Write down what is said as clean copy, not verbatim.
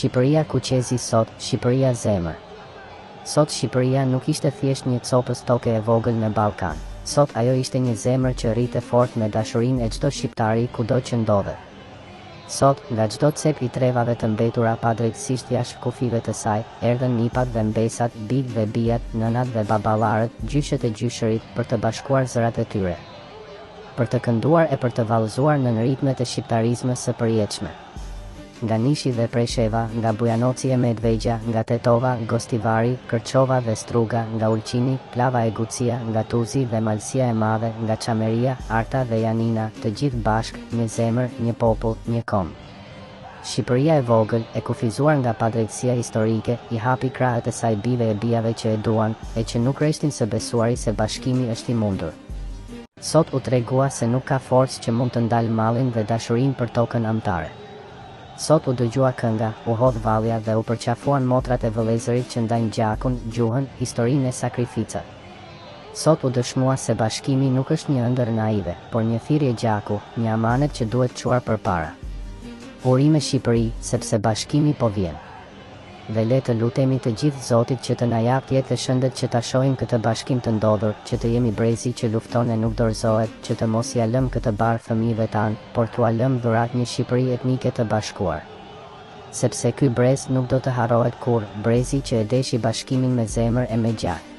Shqipëria ku qezi sot, Shqipëria zemër. Sot Shqipëria nuk ishte thjesht një copës toke e vogël në Ballkan. Sot ajo ishte një zemër që rrite fort me dashurinë e çdo shqiptari kudo që ndodhe. Sot, nga çdo cep i trevave të mbetura padrejtësisht jashtë kufive të saj, erdhën nipat dhe mbesat, bijtë dhe bijat, nënat dhe baballarët, gjyshet e gjyshërit për të bashkuar zërat e tyre. Për të kënduar e për të vallëzuar në ritmet e shqiptarizmës së përjetshme. Nga Nishi dhe Presheva, nga Bujanoci e Medvegja, nga Tetova, Gostivari, Kërçova dhe Struga, nga Ulqini, Plava e Gucia, nga Tuzi dhe Malësia e Madhe, nga Çameria, Arta dhe Janina, të gjithë bashk, një zemër, një popull, një kom. Shqipëria e vogël, e kufizuar nga padrejtësia historike, i hapi krahët e saj bijve e bijave që e duan, e që nuk reshtin së besuari se bashkimi është i mundur. Sot u tregua se nuk ka forcë që mund të ndalë mallin dhe dashurinë për tokën amtare. Sot u dëgjua kënga, u hodh vallja dhe u përqafuan motrat e vëllezërit që ndajnë gjakun, gjuhën, historinë e sakrificat. Sot u dëshmua se bashkimi nuk është një ëndër naive, por një thirrje gjaku, një amanet që duhet çuar përpara. Urime Shqipëri, sepse bashkimi po vjen. Dhe le të lutemi të gjithë Zotit që të na japë jetë e shëndet që ta shohim këtë bashkim të ndodhur, që të jemi brezi që lufton e nuk dorëzohet, që të mos ia lëm këtë barë fëmijëve tanë, por t'ua lëm dhurat një Shqipëri etnike të bashkuar. Sepse ky brez nuk do të harrohet kurrë, brezi që e deshi bashkimin me zemër e me gjakë.